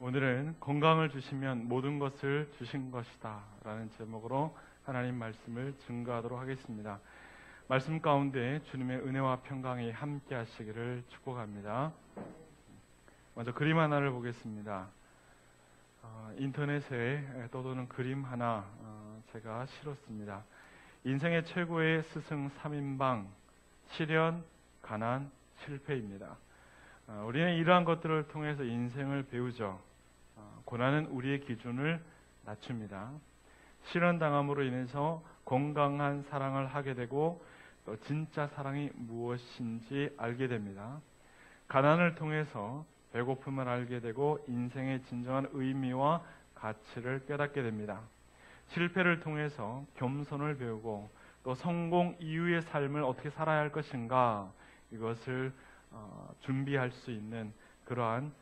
오늘은 건강을 주시면 모든 것을 주신 것이다 라는 제목으로 하나님 말씀을 증거하도록 하겠습니다. 말씀 가운데 주님의 은혜와 평강이 함께 하시기를 축복합니다. 먼저 그림 하나를 보겠습니다. 인터넷에 떠도는 그림 하나 제가 실었습니다. 인생의 최고의 스승 3인방, 시련, 가난, 실패입니다. 우리는 이러한 것들을 통해서 인생을 배우죠. 고난은 우리의 기준을 낮춥니다. 실현당함으로 인해서 건강한 사랑을 하게 되고 또 진짜 사랑이 무엇인지 알게 됩니다. 가난을 통해서 배고픔을 알게 되고 인생의 진정한 의미와 가치를 깨닫게 됩니다. 실패를 통해서 겸손을 배우고 또 성공 이후의 삶을 어떻게 살아야 할 것인가 이것을 준비할 수 있는 그러한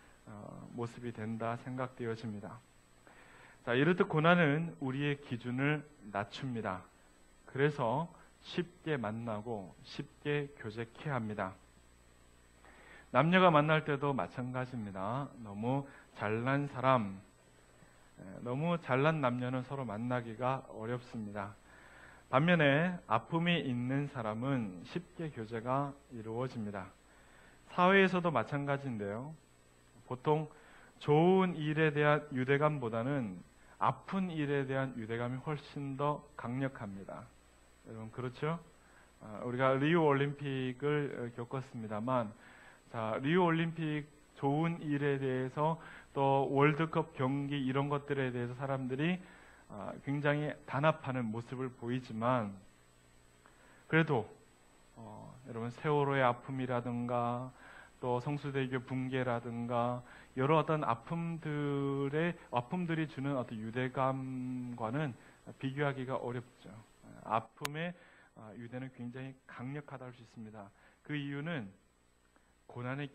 모습이 된다 생각되어집니다. 자, 이렇듯 고난은 우리의 기준을 낮춥니다. 그래서 쉽게 만나고 쉽게 교제케 합니다. 남녀가 만날 때도 마찬가지입니다. 너무 잘난 사람, 너무 잘난 남녀는 서로 만나기가 어렵습니다. 반면에 아픔이 있는 사람은 쉽게 교제가 이루어집니다. 사회에서도 마찬가지인데요. 보통 좋은 일에 대한 유대감보다는 아픈 일에 대한 유대감이 훨씬 더 강력합니다. 여러분 그렇죠? 우리가 리우 올림픽을 겪었습니다만, 자, 리우 올림픽 좋은 일에 대해서 또 월드컵 경기 이런 것들에 대해서 사람들이 굉장히 단합하는 모습을 보이지만, 그래도 여러분 세월호의 아픔이라든가 또 성수대교 붕괴라든가 여러 어떤 아픔들이 주는 어떤 유대감과는 비교하기가 어렵죠. 아픔의 유대는 굉장히 강력하다 할 수 있습니다. 그 이유는 고난이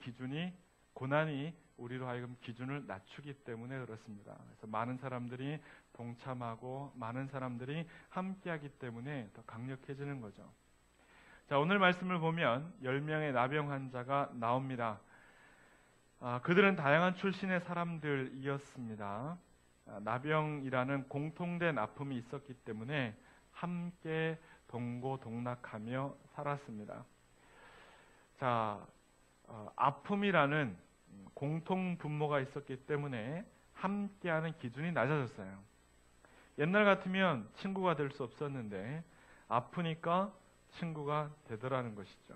우리로 하여금 기준을 낮추기 때문에 그렇습니다. 그래서 많은 사람들이 동참하고 많은 사람들이 함께하기 때문에 더 강력해지는 거죠. 자, 오늘 말씀을 보면 10명의 나병 환자가 나옵니다. 그들은 다양한 출신의 사람들이었습니다. 나병이라는 공통된 아픔이 있었기 때문에 함께 동고동락하며 살았습니다. 자, 아픔이라는 공통 분모가 있었기 때문에 함께하는 기준이 낮아졌어요. 옛날 같으면 친구가 될 수 없었는데 아프니까 친구가 되더라는 것이죠.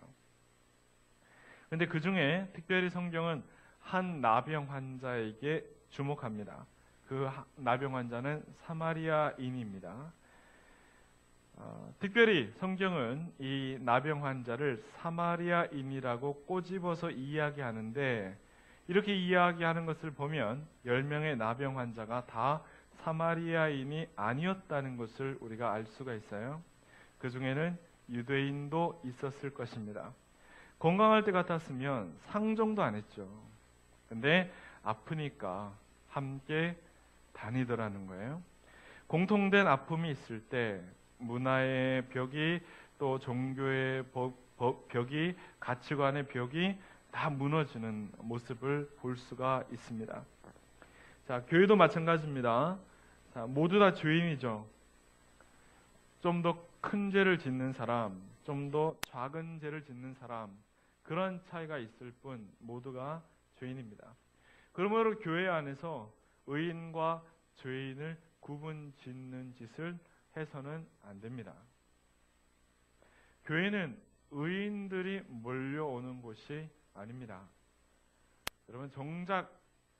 그런데 그 중에 특별히 성경은 한 나병 환자에게 주목합니다. 그 나병 환자는 사마리아인입니다. 특별히 성경은 이 나병 환자를 사마리아인이라고 꼬집어서 이야기하는데, 이렇게 이야기하는 것을 보면 10명의 나병 환자가 다 사마리아인이 아니었다는 것을 우리가 알 수가 있어요. 그 중에는 유대인도 있었을 것입니다. 건강할 때 같았으면 상종도 안 했죠. 근데 아프니까 함께 다니더라는 거예요. 공통된 아픔이 있을 때 문화의 벽이 또 종교의 벽이, 가치관의 벽이 다 무너지는 모습을 볼 수가 있습니다. 자, 교회도 마찬가지입니다. 자, 모두 다 죄인이죠. 좀 더 큰 죄를 짓는 사람, 좀 더 작은 죄를 짓는 사람, 그런 차이가 있을 뿐 모두가 죄인입니다. 그러므로 교회 안에서 의인과 죄인을 구분 짓는 짓을 해서는 안 됩니다. 교회는 의인들이 몰려오는 곳이 아닙니다. 여러분, 정작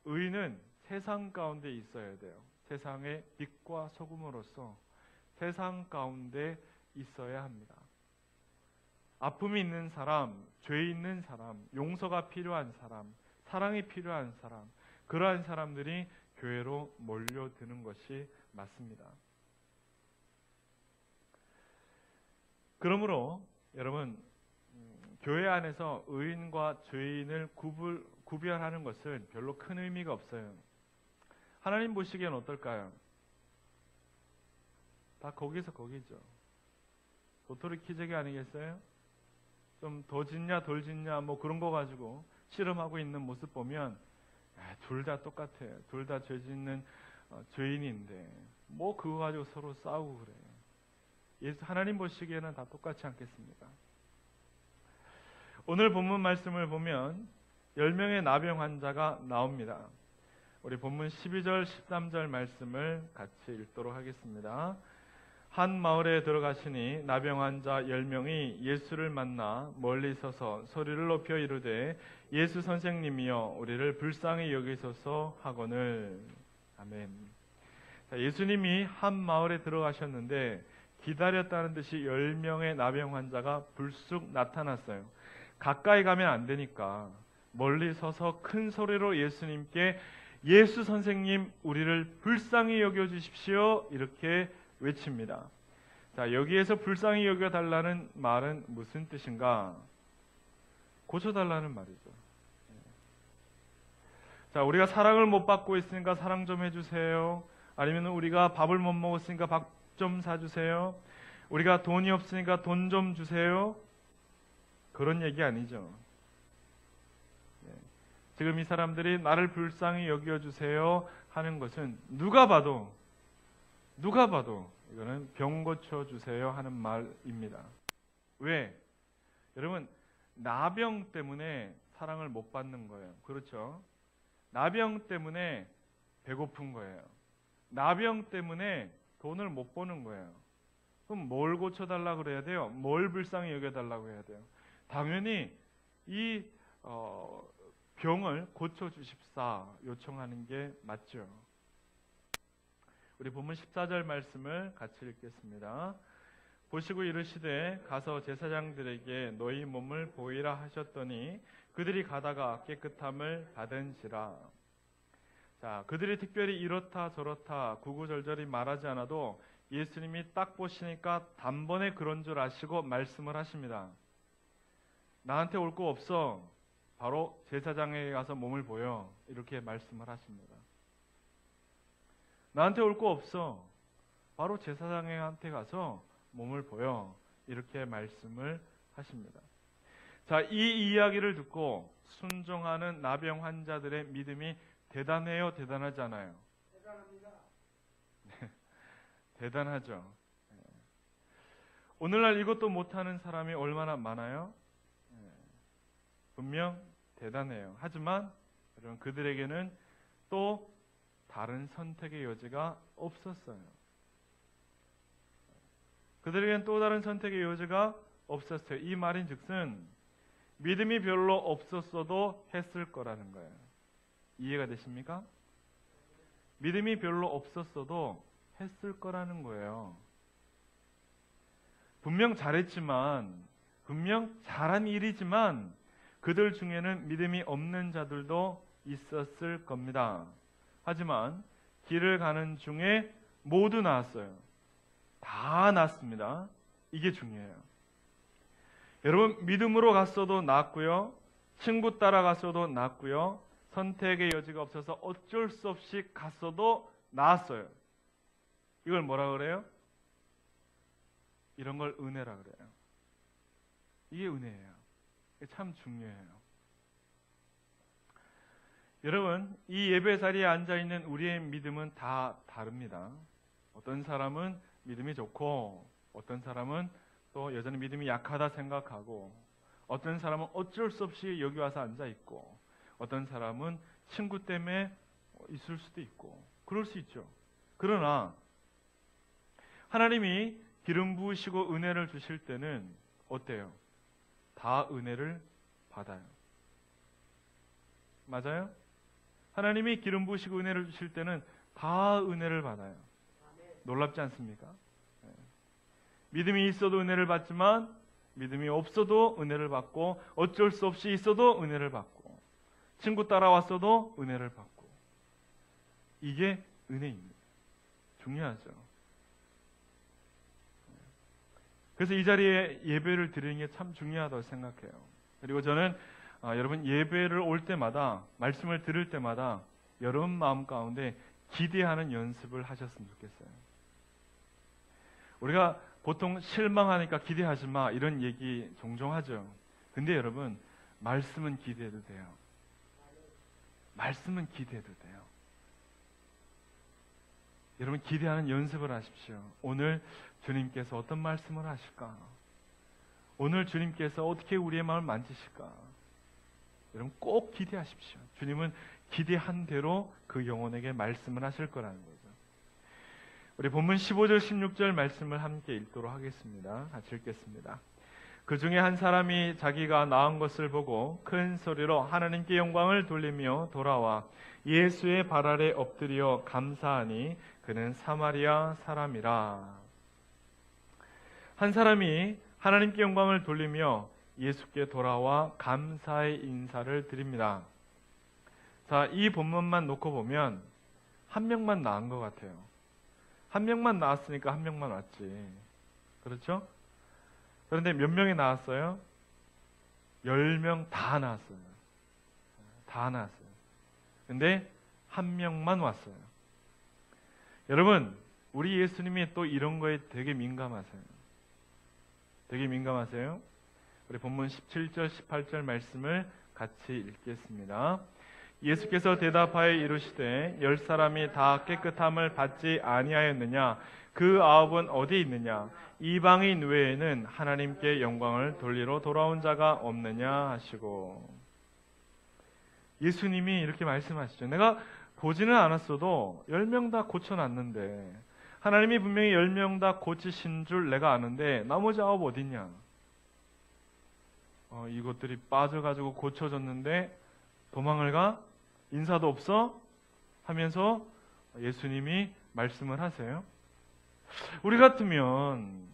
의인은 세상 가운데 있어야 돼요. 세상의 빛과 소금으로서 세상 가운데 있어야 합니다. 아픔이 있는 사람, 죄 있는 사람, 용서가 필요한 사람, 사랑이 필요한 사람, 그러한 사람들이 교회로 몰려드는 것이 맞습니다. 그러므로 여러분, 교회 안에서 의인과 죄인을 구별하는 것은 별로 큰 의미가 없어요. 하나님 보시기엔 어떨까요? 다 거기서 거기죠. 도토리 키재기 아니겠어요? 좀 더 짓냐 덜 짓냐 뭐 그런 거 가지고 씨름하고 있는 모습 보면 둘 다 똑같아요. 둘 다 죄 짓는 죄인인데 뭐 그거 가지고 서로 싸우고 그래요. 예수 하나님 보시기에는 다 똑같지 않겠습니까? 오늘 본문 말씀을 보면 10명의 나병 환자가 나옵니다. 우리 본문 12절 13절 말씀을 같이 읽도록 하겠습니다. 한 마을에 들어가시니 나병 환자 10명이 예수를 만나 멀리 서서 소리를 높여 이르되 예수 선생님이여 우리를 불쌍히 여기소서 하거늘. 아멘. 자, 예수님이 한 마을에 들어가셨는데 기다렸다는 듯이 10명의 나병 환자가 불쑥 나타났어요. 가까이 가면 안 되니까 멀리 서서 큰 소리로 예수님께 예수 선생님 우리를 불쌍히 여겨주십시오 이렇게 외칩니다. 자, 여기에서 불쌍히 여겨달라는 말은 무슨 뜻인가? 고쳐달라는 말이죠. 자, 우리가 사랑을 못 받고 있으니까 사랑 좀 해주세요. 아니면 우리가 밥을 못 먹었으니까 밥 좀 사주세요. 우리가 돈이 없으니까 돈 좀 주세요. 그런 얘기 아니죠. 지금 이 사람들이 나를 불쌍히 여겨주세요 하는 것은 누가 봐도 이거는 병 고쳐주세요 하는 말입니다. 왜? 여러분, 나병 때문에 사랑을 못 받는 거예요. 그렇죠? 나병 때문에 배고픈 거예요. 나병 때문에 돈을 못 버는 거예요. 그럼 뭘 고쳐달라고 그래야 돼요? 뭘 불쌍히 여겨달라고 해야 돼요? 당연히 이 병을 고쳐주십사 요청하는 게 맞죠. 우리 본문 14절 말씀을 같이 읽겠습니다. 보시고 이르시되 가서 제사장들에게 너희 몸을 보이라 하셨더니 그들이 가다가 깨끗함을 받은지라. 자, 그들이 특별히 이렇다 저렇다 구구절절히 말하지 않아도 예수님이 딱 보시니까 단번에 그런 줄 아시고 말씀을 하십니다. 나한테 올 거 없어. 바로 제사장에게 가서 몸을 보여. 이렇게 말씀을 하십니다. 나한테 올 거 없어. 바로 제사장한테 가서 몸을 보여. 이렇게 말씀을 하십니다. 자, 이 이야기를 듣고 순종하는 나병 환자들의 믿음이 대단해요, 대단하지 않아요? 대단합니다. 대단하죠. 오늘날 이것도 못하는 사람이 얼마나 많아요? 분명 대단해요. 하지만 여러분 그들에게는 또 다른 선택의 여지가 없었어요. 그들에게는 또 다른 선택의 여지가 없었어요. 이 말인즉슨 믿음이 별로 없었어도 했을 거라는 거예요. 이해가 되십니까? 믿음이 별로 없었어도 했을 거라는 거예요. 분명 잘했지만, 분명 잘한 일이지만 그들 중에는 믿음이 없는 자들도 있었을 겁니다. 하지만 길을 가는 중에 모두 나았어요. 다 나았습니다. 이게 중요해요. 여러분, 믿음으로 갔어도 나았고요. 친구 따라갔어도 나았고요. 선택의 여지가 없어서 어쩔 수 없이 갔어도 나았어요. 이걸 뭐라 그래요? 이런 걸 은혜라 그래요. 이게 은혜예요. 이게 참 중요해요. 여러분, 이 예배 자리에 앉아있는 우리의 믿음은 다 다릅니다. 어떤 사람은 믿음이 좋고 어떤 사람은 또 여전히 믿음이 약하다 생각하고 어떤 사람은 어쩔 수 없이 여기 와서 앉아있고 어떤 사람은 친구 때문에 있을 수도 있고 그럴 수 있죠. 그러나 하나님이 기름 부으시고 은혜를 주실 때는 어때요? 다 은혜를 받아요. 맞아요? 하나님이 기름 부으시고 은혜를 주실 때는 다 은혜를 받아요. 놀랍지 않습니까? 믿음이 있어도 은혜를 받지만 믿음이 없어도 은혜를 받고 어쩔 수 없이 있어도 은혜를 받고 친구 따라왔어도 은혜를 받고 이게 은혜입니다. 중요하죠. 그래서 이 자리에 예배를 드리는 게 참 중요하다고 생각해요. 그리고 저는 여러분 예배를 올 때마다 말씀을 들을 때마다 여러분 마음 가운데 기대하는 연습을 하셨으면 좋겠어요. 우리가 보통 실망하니까 기대하지 마 이런 얘기 종종 하죠. 근데 여러분 말씀은 기대해도 돼요. 말씀은 기대해도 돼요. 여러분 기대하는 연습을 하십시오. 오늘 주님께서 어떤 말씀을 하실까? 오늘 주님께서 어떻게 우리의 마음을 만지실까? 여러분 꼭 기대하십시오. 주님은 기대한 대로 그 영혼에게 말씀을 하실 거라는 거죠. 우리 본문 15절 16절 말씀을 함께 읽도록 하겠습니다. 같이 읽겠습니다. 그 중에 한 사람이 자기가 낳은 것을 보고 큰 소리로 하나님께 영광을 돌리며 돌아와 예수의 발 아래 엎드려 감사하니 그는 사마리아 사람이라. 한 사람이 하나님께 영광을 돌리며 예수께 돌아와 감사의 인사를 드립니다. 자, 이 본문만 놓고 보면 한 명만 낳은 것 같아요. 한 명만 낳았으니까 한 명만 왔지. 그렇죠? 그런데 몇 명이 나왔어요? 10명 다 나왔어요. 다 나왔어요. 근데 한 명만 왔어요. 여러분, 우리 예수님이 또 이런 거에 되게 민감하세요. 되게 민감하세요. 우리 본문 17절, 18절 말씀을 같이 읽겠습니다. 예수께서 대답하여 이르시되 10사람이 다 깨끗함을 받지 아니하였느냐? 그 9은 어디 있느냐? 이방인 외에는 하나님께 영광을 돌리러 돌아온 자가 없느냐 하시고, 예수님이 이렇게 말씀하시죠. 내가 보지는 않았어도 10명 다 고쳐놨는데, 하나님이 분명히 10명 다 고치신 줄 내가 아는데 나머지 9 어딨냐? 이것들이 빠져가지고 고쳐졌는데 도망을 가? 인사도 없어? 하면서 예수님이 말씀을 하세요. 우리 같으면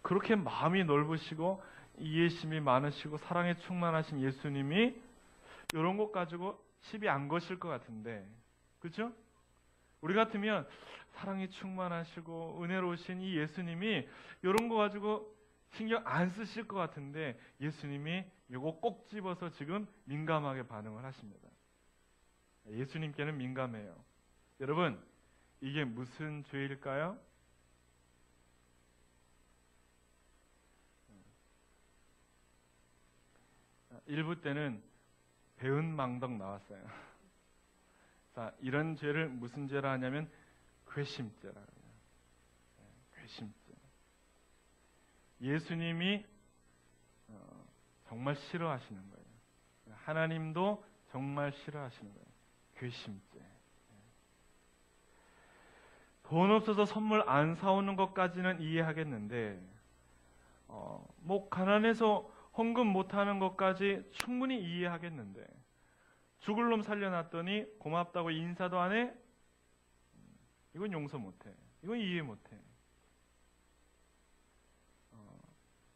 그렇게 마음이 넓으시고 이해심이 많으시고 사랑에 충만하신 예수님이 이런 것 가지고 시비 안 거실 것 같은데, 그렇죠? 우리 같으면 사랑이 충만하시고 은혜로우신 이 예수님이 이런 거 가지고 신경 안 쓰실 것 같은데, 예수님이 이거 꼭 집어서 지금 민감하게 반응을 하십니다. 예수님께는 민감해요. 여러분, 이게 무슨 죄일까요? 일부 때는 배은망덕 나왔어요. 자, 이런 죄를 무슨 죄라 하냐면 괘씸죄라 해요. 괘씸죄. 예수님이 정말 싫어하시는 거예요. 하나님도 정말 싫어하시는 거예요. 괘씸죄. 돈 없어서 선물 안 사오는 것까지는 이해하겠는데, 뭐 가난해서 헌금 못하는 것까지 충분히 이해하겠는데, 죽을 놈 살려놨더니 고맙다고 인사도 안 해? 이건 용서 못해. 이건 이해 못해.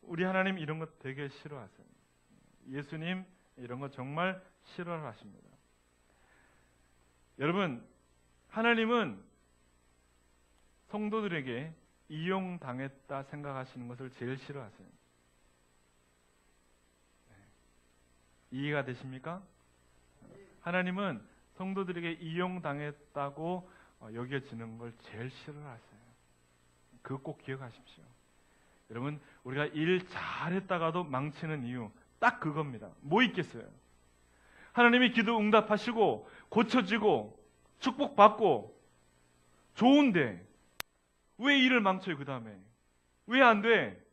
우리 하나님 이런 거 되게 싫어하세요. 예수님 이런 거 정말 싫어하십니다. 여러분, 하나님은 성도들에게 이용당했다 생각하시는 것을 제일 싫어하세요. 이해가 되십니까? 하나님은 성도들에게 이용당했다고 여겨지는 걸 제일 싫어하세요. 그거 꼭 기억하십시오. 여러분, 우리가 일 잘했다가도 망치는 이유 딱 그겁니다. 뭐 있겠어요? 하나님이 기도 응답하시고 고쳐지고 축복받고 좋은데 왜 일을 망쳐요? 그 다음에 왜 안 돼?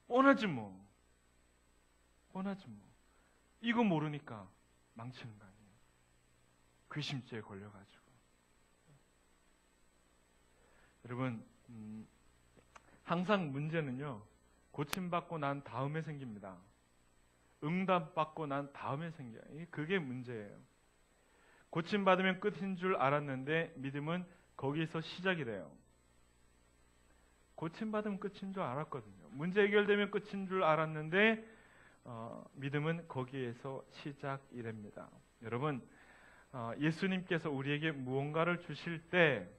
뻔하지 뭐. 뻔하지 뭐. 이거 모르니까 망치는 거 아니에요. 괘씸죄에 걸려가지고. 여러분, 항상 문제는요, 고침받고 난 다음에 생깁니다. 응답받고 난 다음에 생겨요. 그게 문제예요. 고침받으면 끝인 줄 알았는데 믿음은 거기서 시작이래요. 고침받으면 끝인 줄 알았거든요. 문제 해결되면 끝인 줄 알았는데 믿음은 거기에서 시작이랍니다. 여러분, 예수님께서 우리에게 무언가를 주실 때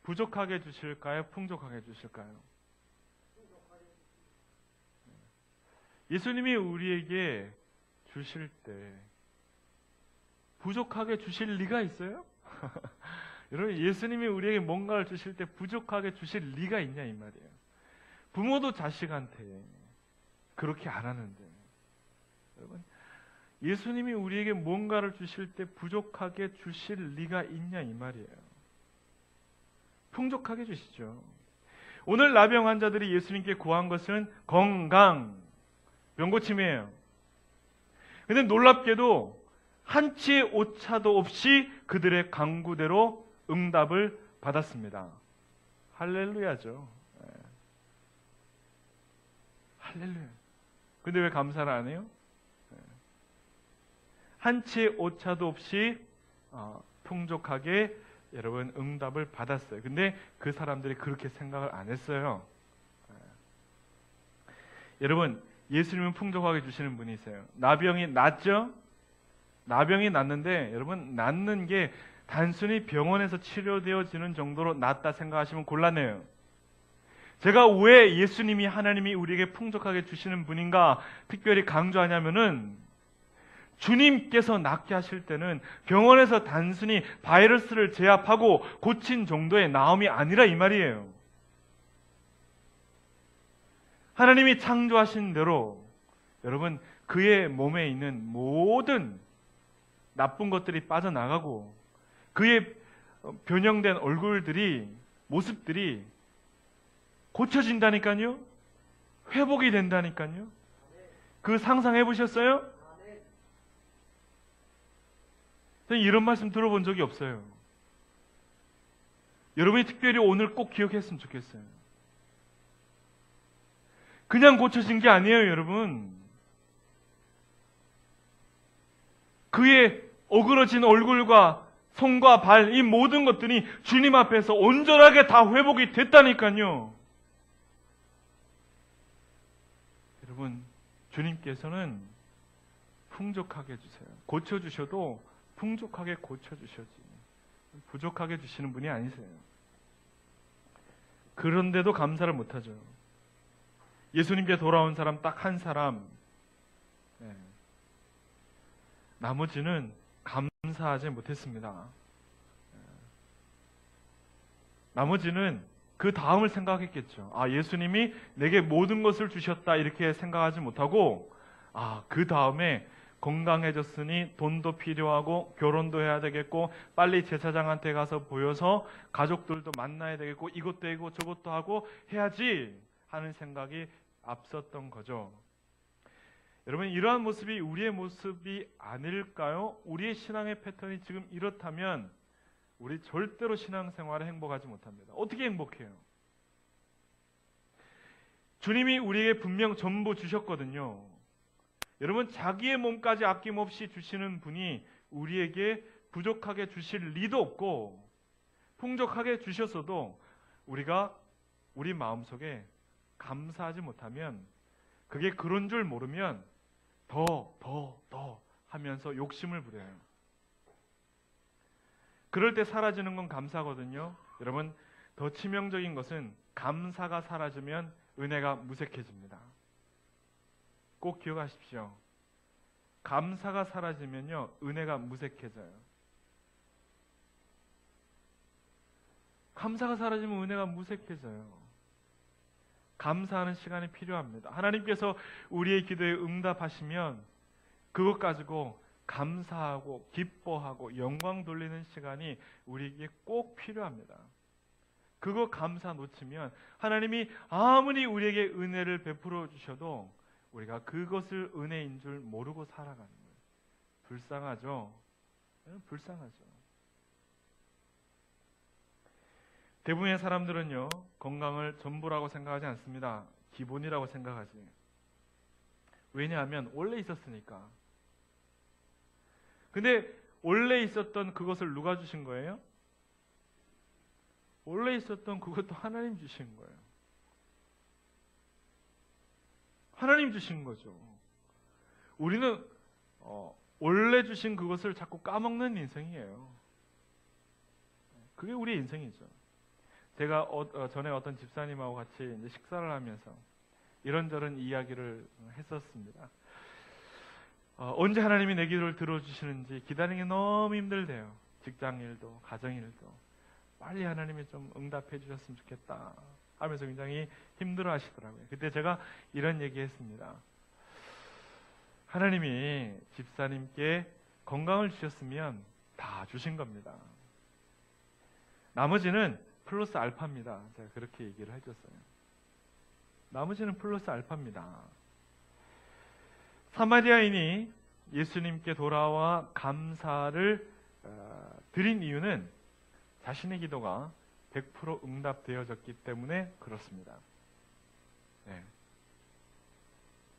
부족하게 주실까요? 풍족하게 주실까요? 예수님이 우리에게 주실 때 부족하게 주실 리가 있어요? 여러분, 예수님이 우리에게 뭔가를 주실 때 부족하게 주실 리가 있냐 이 말이에요. 부모도 자식한테 그렇게 안 하는데, 여러분, 예수님이 우리에게 뭔가를 주실 때 부족하게 주실 리가 있냐 이 말이에요. 풍족하게 주시죠. 오늘 나병 환자들이 예수님께 구한 것은 건강, 병고침이에요. 근데 놀랍게도 한치의 오차도 없이 그들의 간구대로 응답을 받았습니다. 할렐루야죠. 할렐루야. 근데 왜 감사를 안 해요? 한치의 오차도 없이 풍족하게 여러분 응답을 받았어요. 근데 그 사람들이 그렇게 생각을 안 했어요. 여러분, 예수님은 풍족하게 주시는 분이세요. 나병이 낫죠? 나병이 낫는데 여러분, 낫는 게 단순히 병원에서 치료되어지는 정도로 낫다 생각하시면 곤란해요. 제가 왜 예수님이 하나님이 우리에게 풍족하게 주시는 분인가 특별히 강조하냐면은 주님께서 낫게 하실 때는 병원에서 단순히 바이러스를 제압하고 고친 정도의 나음이 아니라 이 말이에요. 하나님이 창조하신 대로 여러분 그의 몸에 있는 모든 나쁜 것들이 빠져나가고 그의 변형된 얼굴들이 모습들이 고쳐진다니까요. 회복이 된다니까요. 그 상상해 보셨어요? 저는 이런 말씀 들어본 적이 없어요. 여러분이 특별히 오늘 꼭 기억했으면 좋겠어요. 그냥 고쳐진 게 아니에요, 여러분. 그의 어그러진 얼굴과 손과 발, 이 모든 것들이 주님 앞에서 온전하게 다 회복이 됐다니까요. 여러분, 주님께서는 풍족하게 주세요. 고쳐주셔도 풍족하게 고쳐주셔지 부족하게 주시는 분이 아니세요. 그런데도 감사를 못하죠. 예수님께 돌아온 사람 딱 한 사람, 나머지는 감사하지 못했습니다. 나머지는 그 다음을 생각했겠죠. 예수님이 내게 모든 것을 주셨다 이렇게 생각하지 못하고 그 다음에 건강해졌으니 돈도 필요하고 결혼도 해야 되겠고 빨리 제사장한테 가서 보여서 가족들도 만나야 되겠고 이것도 하고 저것도 하고 해야지 하는 생각이 앞섰던 거죠. 여러분, 이러한 모습이 우리의 모습이 아닐까요? 우리의 신앙의 패턴이 지금 이렇다면 우리 절대로 신앙생활에 행복하지 못합니다. 어떻게 행복해요? 주님이 우리에게 분명 전부 주셨거든요. 여러분, 자기의 몸까지 아낌없이 주시는 분이 우리에게 부족하게 주실 리도 없고 풍족하게 주셨어도 우리가 우리 마음속에 감사하지 못하면 그게 그런 줄 모르면 더 하면서 욕심을 부려요. 그럴 때 사라지는 건 감사거든요. 여러분, 더 치명적인 것은 감사가 사라지면 은혜가 무색해집니다. 꼭 기억하십시오. 감사가 사라지면요, 은혜가 무색해져요. 감사가 사라지면 은혜가 무색해져요. 감사하는 시간이 필요합니다. 하나님께서 우리의 기도에 응답하시면 그것 가지고 감사하고 기뻐하고 영광 돌리는 시간이 우리에게 꼭 필요합니다. 그거 감사 놓치면 하나님이 아무리 우리에게 은혜를 베풀어 주셔도 우리가 그것을 은혜인 줄 모르고 살아가는 거예요. 불쌍하죠? 불쌍하죠. 대부분의 사람들은요, 건강을 전부라고 생각하지 않습니다. 기본이라고 생각하지. 왜냐하면 원래 있었으니까. 근데 원래 있었던 그것을 누가 주신 거예요? 원래 있었던 그것도 하나님 주신 거예요. 하나님 주신 거죠. 우리는 원래 주신 그것을 자꾸 까먹는 인생이에요. 그게 우리의 인생이죠. 제가 전에 어떤 집사님하고 같이 이제 식사를 하면서 이런저런 이야기를 했었습니다. 언제 하나님이 내 기도를 들어주시는지 기다리는 게 너무 힘들대요. 직장일도 가정일도 빨리 하나님이 좀 응답해 주셨으면 좋겠다 하면서 굉장히 힘들어 하시더라고요. 그때 제가 이런 얘기 했습니다. 하나님이 집사님께 건강을 주셨으면 다 주신 겁니다. 나머지는 플러스 알파입니다. 제가 그렇게 얘기를 해줬어요. 나머지는 플러스 알파입니다. 사마리아인이 예수님께 돌아와 감사를 드린 이유는 자신의 기도가 100% 응답되어졌기 때문에 그렇습니다. 네.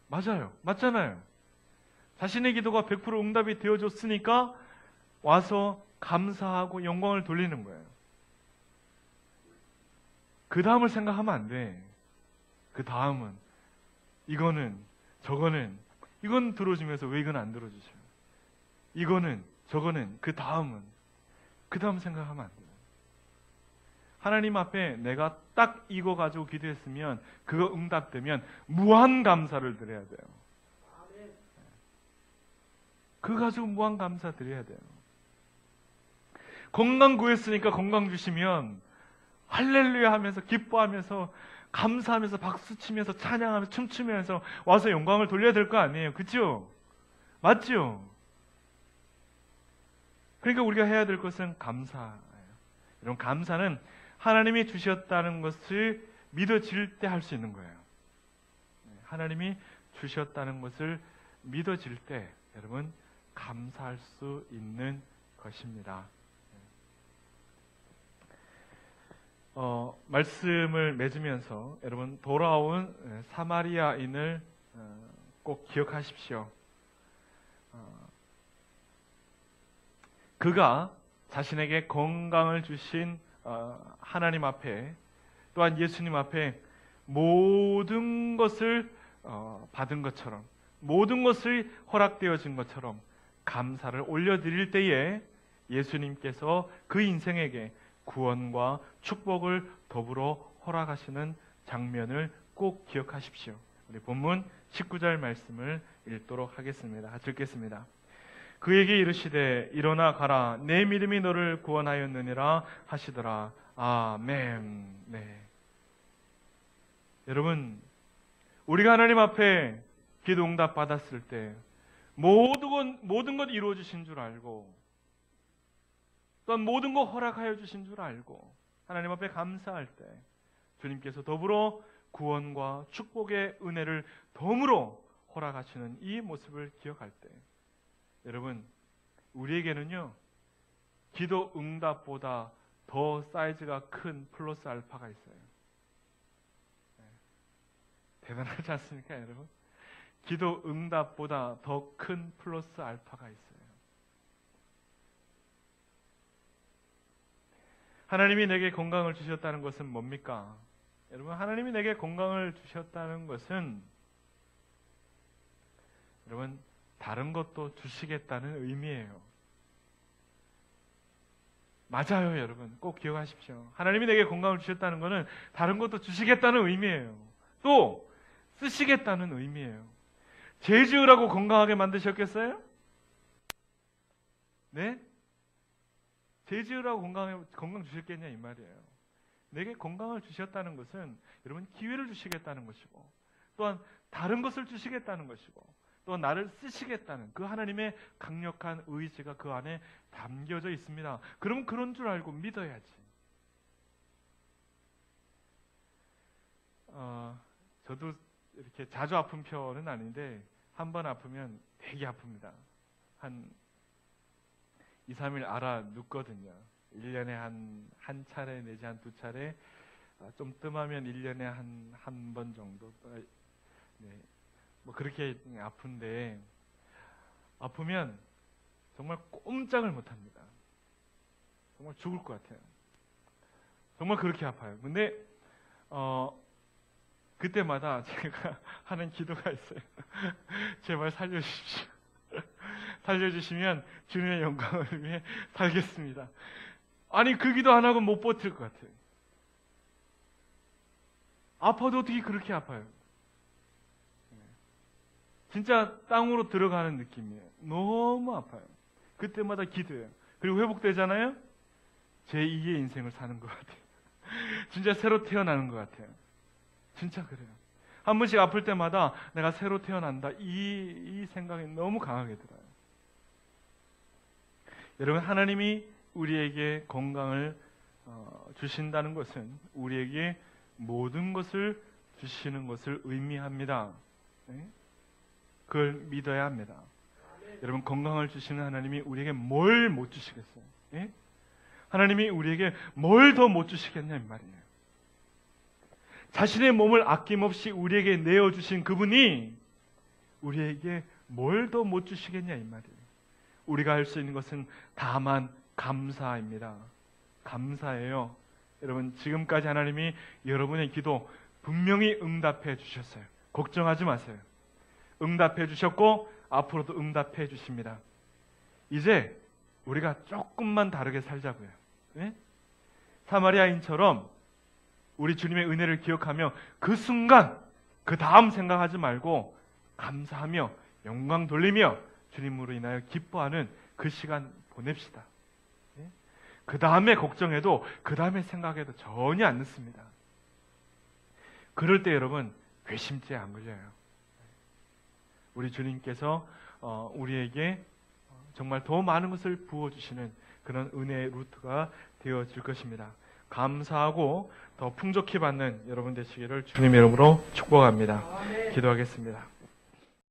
맞아요. 맞잖아요. 자신의 기도가 100% 응답이 되어졌으니까 와서 감사하고 영광을 돌리는 거예요. 그 다음을 생각하면 안 돼. 그 다음은 이거는 저거는 이건 들어주면서 왜 이건 안 들어주셔요? 이거는 저거는 그 다음 생각하면 안 돼요. 하나님 앞에 내가 딱 이거 가지고 기도했으면 그거 응답되면 무한 감사를 드려야 돼요. 그거 가지고 무한 감사 드려야 돼요. 건강 구했으니까 건강 주시면 할렐루야 하면서 기뻐하면서 감사하면서 박수치면서 찬양하면서 춤추면서 와서 영광을 돌려야 될 거 아니에요. 그렇죠? 맞죠? 그러니까 우리가 해야 될 것은 감사예요. 여러분, 감사는 하나님이 주셨다는 것을 믿어질 때 할 수 있는 거예요. 하나님이 주셨다는 것을 믿어질 때 여러분 감사할 수 있는 것입니다. 말씀을 맺으면서 여러분 돌아온 사마리아인을 꼭 기억하십시오. 그가 자신에게 건강을 주신 하나님 앞에 또한 예수님 앞에 모든 것을 받은 것처럼 모든 것이 허락되어진 것처럼 감사를 올려드릴 때에 예수님께서 그 인생에게 구원과 축복을 더불어 허락하시는 장면을 꼭 기억하십시오. 우리 본문 19절 말씀을 읽도록 하겠습니다. 읽겠습니다. 그에게 이르시되 일어나 가라 내 믿음이 너를 구원하였느니라 하시더라. 아멘. 네. 여러분, 우리가 하나님 앞에 기도 응답 받았을 때 모든 것 이루어 주신 줄 알고 또한 모든 것 허락하여 주신 줄 알고 하나님 앞에 감사할 때 주님께서 더불어 구원과 축복의 은혜를 덤으로 허락하시는 이 모습을 기억할 때 여러분, 우리에게는요 기도 응답보다 더 사이즈가 큰 플러스 알파가 있어요. 대단하지 않습니까, 여러분? 기도 응답보다 더 큰 플러스 알파가 있어요. 하나님이 내게 건강을 주셨다는 것은 뭡니까? 여러분, 하나님이 내게 건강을 주셨다는 것은 여러분, 다른 것도 주시겠다는 의미예요. 맞아요, 여러분. 꼭 기억하십시오. 하나님이 내게 건강을 주셨다는 것은 다른 것도 주시겠다는 의미예요. 또 쓰시겠다는 의미예요. 죄 지으라고 건강하게 만드셨겠어요? 네? 죄 지으라고 건강 주셨겠냐 이 말이에요. 내게 건강을 주셨다는 것은 여러분 기회를 주시겠다는 것이고 또한 다른 것을 주시겠다는 것이고 또 나를 쓰시겠다는 그 하나님의 강력한 의지가 그 안에 담겨져 있습니다. 그럼 그런 줄 알고 믿어야지. 저도 이렇게 자주 아픈 편은 아닌데 한 번 아프면 되게 아픕니다. 한 2, 3일 알아 눕거든요. 1년에 한 차례 내지 한 2차례, 좀 뜸하면 1년에 한 번 정도. 네. 뭐 그렇게 아픈데 아프면 정말 꼼짝을 못합니다. 정말 죽을 것 같아요. 정말 그렇게 아파요. 근데 그때마다 제가 하는 기도가 있어요. 제발 살려주십시오. 살려주시면 주님의 영광을 위해 살겠습니다. 아니 그 기도 안 하고 못 버틸 것 같아요. 아파도 어떻게 그렇게 아파요? 진짜 땅으로 들어가는 느낌이에요. 너무 아파요. 그때마다 기도해요. 그리고 회복되잖아요? 제2의 인생을 사는 것 같아요. 진짜 새로 태어나는 것 같아요. 진짜 그래요. 한 번씩 아플 때마다 내가 새로 태어난다. 이 생각이 너무 강하게 들어요. 여러분, 하나님이 우리에게 건강을 주신다는 것은 우리에게 모든 것을 주시는 것을 의미합니다. 네? 그걸 믿어야 합니다. 여러분, 건강을 주시는 하나님이 우리에게 뭘 못 주시겠어요? 예? 하나님이 우리에게 뭘 더 못 주시겠냐 이 말이에요. 자신의 몸을 아낌없이 우리에게 내어주신 그분이 우리에게 뭘 더 못 주시겠냐 이 말이에요. 우리가 할 수 있는 것은 다만 감사입니다. 감사해요. 여러분, 지금까지 하나님이 여러분의 기도 분명히 응답해 주셨어요. 걱정하지 마세요. 응답해 주셨고 앞으로도 응답해 주십니다. 이제 우리가 조금만 다르게 살자고요. 네? 사마리아인처럼 우리 주님의 은혜를 기억하며 그 순간 그 다음 생각하지 말고 감사하며 영광 돌리며 주님으로 인하여 기뻐하는 그 시간 보냅시다. 네? 그 다음에 걱정해도 그 다음에 생각해도 전혀 안 늦습니다. 그럴 때 여러분 괘씸죄에 안 걸려요. 우리 주님께서 우리에게 정말 더 많은 것을 부어주시는 그런 은혜의 루트가 되어질 것입니다. 감사하고 더 풍족히 받는 여러분 되시기를 주님의 이름으로 축복합니다. 기도하겠습니다.